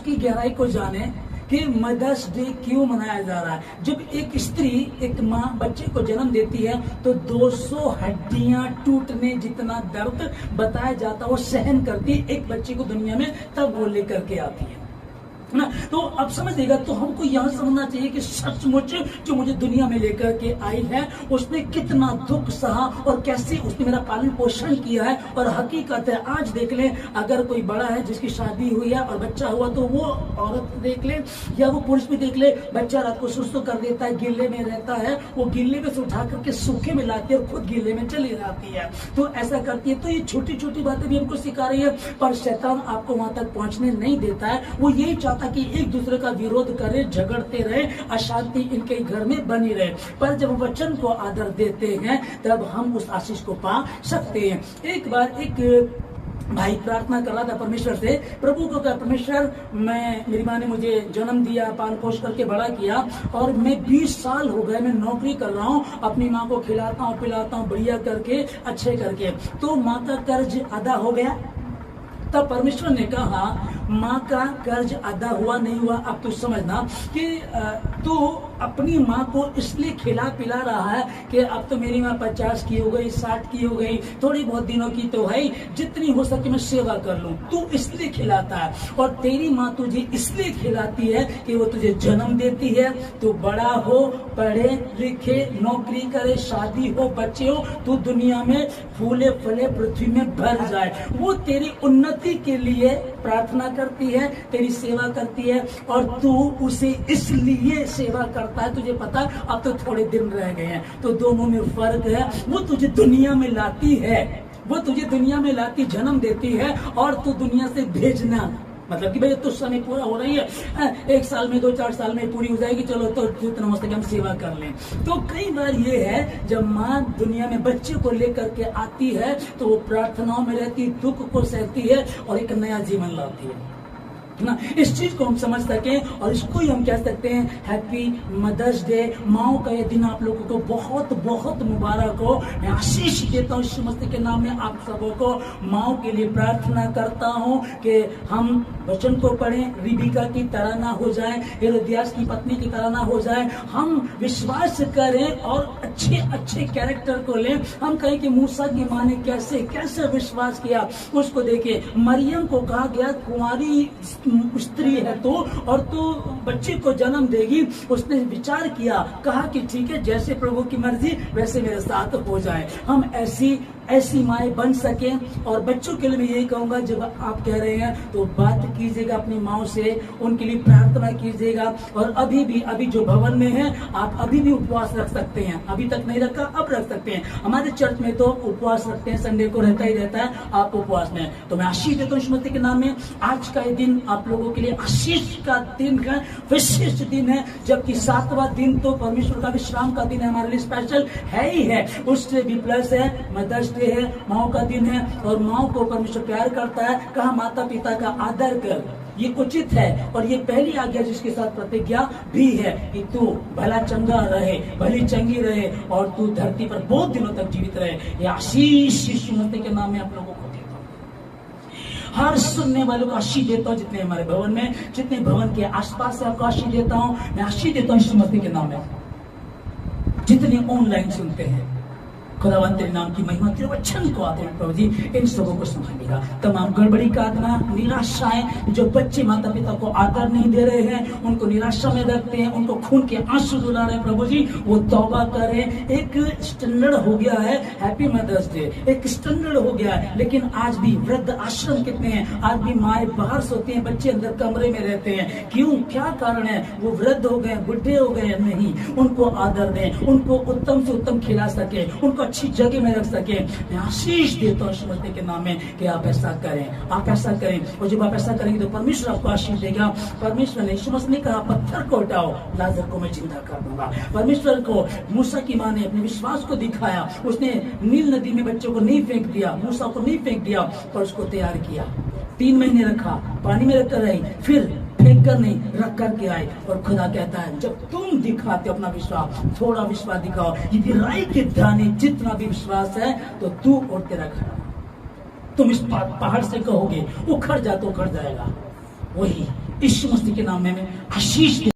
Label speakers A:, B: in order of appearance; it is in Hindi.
A: उसकी गहराई को जाने कि मदर्स डे क्यों मनाया जा रहा है। जब एक स्त्री, एक माँ बच्चे को जन्म देती है तो 200 हड्डियां टूटने जितना दर्द बताया जाता है वो सहन करती है एक बच्चे को दुनिया में, तब वो लेकर के आती है ना। तो अब समझिएगा, तो हमको यह समझना चाहिए कि सचमुच जो मुझे दुनिया में लेकर के आई है उसने कितना दुख सहा और कैसे उसने मेरा पालन पोषण किया है। और हकीकत है, आज देख ले, अगर कोई बड़ा है जिसकी शादी हुई है और बच्चा हुआ, तो वो औरत देख ले या वो पुरुष भी देख ले, बच्चा रात को सुस्त कर देता है, गिल्ले में रहता है, वो गिल्ले में से उठा करके सूखे में लाती है और खुद गिल्ले में चली जाती है, तो ऐसा करती है। तो ये छोटी छोटी बातें भी हमको सिखा रही है, पर शैतान आपको वहां तक पहुंचने नहीं देता है। वो यही चाहता कि एक दूसरे का विरोध करे, झगड़ते रहे, अशांति इनके घर में बनी रहे। पर जब वचन को आदर देते हैं तब हम उस आशीष को पा सकते हैं। एक बार एक भाई प्रार्थना कर रहा था परमेश्वर से, प्रभु को कहा, परमेश्वर मेरी माँ ने मुझे जन्म दिया, पाल पोष करके बड़ा किया और मैं 20 साल हो गए मैं नौकरी कर रहा हूँ, अपनी माँ को खिलाता हूँ पिलाता हूँ बढ़िया करके, अच्छे करके, तो माँ का कर्ज अदा हो गया। तब परमेश्वर ने कहा, माँ का कर्ज अदा हुआ नहीं हुआ अब तो समझना कि तू अपनी माँ को इसलिए खिला पिला रहा है कि अब तो मेरी माँ 50 की हो गई, 60 की हो गई, थोड़ी बहुत दिनों की तो है, जितनी हो सके मैं सेवा कर लूं, तू इसलिए खिलाता है। और तेरी माँ तुझे इसलिए खिलाती है कि वो तुझे जन्म देती है, तू बड़ा हो, पढ़े लिखे, नौकरी करे, शादी हो, बच्चे हो, तू दुनिया में फूले फले पृथ्वी में भर जाए। वो तेरी उन्नति के लिए प्रार्थना करती है, तेरी सेवा करती है और तू उसे इसलिए सेवा करता है। तुझे पता अब तो थोड़े दिन रह गए हैं, तो दोनों में फर्क है। वो तुझे दुनिया में लाती है, वो तुझे दुनिया में लाती, जन्म देती है और तू दुनिया से भेजना, मतलब कि भाई तो समय पूरा हो रही है, 1 साल में 2-4 साल में पूरी हो जाएगी, चलो तो जितना हो सके हम सेवा कर लें। तो कई बार ये है, जब माँ दुनिया में बच्चे को लेकर के आती है तो वो प्रार्थनाओं में रहती, दुख को सहती है और एक नया जीवन लाती है ना। इस चीज को हम समझ सकें और इसको ही हम कह सकते हैं हैप्पी मदर्स डे। माओ का ये दिन आप लोगों को बहुत बहुत मुबारक हो। मैं आशीष देता हूँ यीशु मसीह के नाम में आप सबों को। माओ के लिए प्रार्थना करता हूँ कि हम वचन को पढ़ें, रिबिका की तरह ना हो जाए, हेरोदियास की पत्नी की तरह ना हो जाए। हम विश्वास करें और अच्छे अच्छे कैरेक्टर को लें। हम कहें कि मूसा की माँ ने कैसे कैसे विश्वास किया, उसको देखिए। मरियम को कहा गया कुंवारी स्त्री है तो, और तू बच्चे को जन्म देगी। उसने विचार किया, कहा कि ठीक है, जैसे प्रभु की मर्जी वैसे मेरे साथ हो जाए। हम ऐसी माएँ बन सके। और बच्चों के लिए मैं यही कहूंगा, जब आप कह रहे हैं तो बात कीजिएगा अपनी माओ से, उनके लिए प्रार्थना कीजिएगा। और अभी जो भवन में है आप अभी भी उपवास रख सकते हैं, अभी तक नहीं रखा अब रख सकते हैं। हमारे चर्च में तो उपवास रखते हैं, संडे को रहता ही रहता है, आप उपवास में। तो मैं आशीष देता हूँ यीशु मसीह के नाम में। आज का ये दिन आप लोगों के लिए आशीष का दिन है, विशिष्ट दिन है। जबकि 7वां दिन तो परमेश्वर का विश्राम का दिन है, हमारे लिए स्पेशल है ही है। उससे भी प्लस है, मदर्स डे है, माओ का दिन है। और माओ को परमेश्वर प्यार करता है, कहा माता पिता का आदर कर, ये उचित है। और ये पहली आज्ञा जिसके साथ प्रतिज्ञा भी है कि तू भला चंगा रहे, भली चंगी रहे और तू धरती पर बहुत दिनों तक जीवित रहे। ये आशीष यीशु मसीह के नाम में आप लोगों को देता हूं। हर सुनने वालों को आशीष देता हूँ, जितने हमारे भवन में, जितने भवन के आसपास से आपको आशीष देता हूँ। मैं आशीष देता हूँ यीशु मसीह के नाम में। जितने ऑनलाइन सुनते हैं, खुदावंत तेरे नाम की महिमा, तेरे वचन को आते हैं प्रभु जी, इन सबों को संभालिएगा। तमाम गड़बड़ी का आत्मा, निराशाएं, जो बच्चे माता पिता को आदर नहीं दे रहे हैं, उनको निराशा में रखते हैं, उनको खून के आंसू रुला रहे हैं प्रभु जी, वो तौबा करें। एक स्टैंडर्ड हो गया है हैप्पी मदर्स डे, एक स्टैंडर्ड हो गया है। लेकिन आज भी वृद्ध आश्रम कितने हैं, आज भी माए बाहर सोती हैं, बच्चे अंदर कमरे में रहते हैं। क्यों, क्या कारण है? वो वृद्ध हो गए, बुढ़े हो गए नहीं। उनको आदर दें, उनको उत्तम से उत्तम खिला सके, उनको अच्छी जगह में रख सके। मैं आशीष देता हूँ यीशु मसीह के नाम में कि आप ऐसा करें, आप ऐसा करें। और जब आप ऐसा करेंगे तो परमेश्वर आपको आशीष देगा। परमेश्वर ने, यीशु मसीह ने कहा पत्थर को हटाओ, लाजर को मैं जिंदा कर दूंगा। परमेश्वर को मूसा की माँ ने अपने विश्वास को दिखाया। उसने नील नदी में बच्चों को नहीं फेंक दिया, मूसा को नहीं फेंक दिया, पर उसको तैयार किया। 3 महीने रखा, पानी में रखकर रही, फिर फेंक कर नहीं, रख कर के आए। और खुदा कहता है जब तुम दिखाते अपना विश्वास, थोड़ा विश्वास दिखाओ, यदि राई के दाने जितना भी विश्वास है तो तू और तेरा घर, तुम इस पहाड़ से कहोगे उखड़ जा तो उखड़ जाएगा। वही यीशु मसीह के नाम में मैं आशीष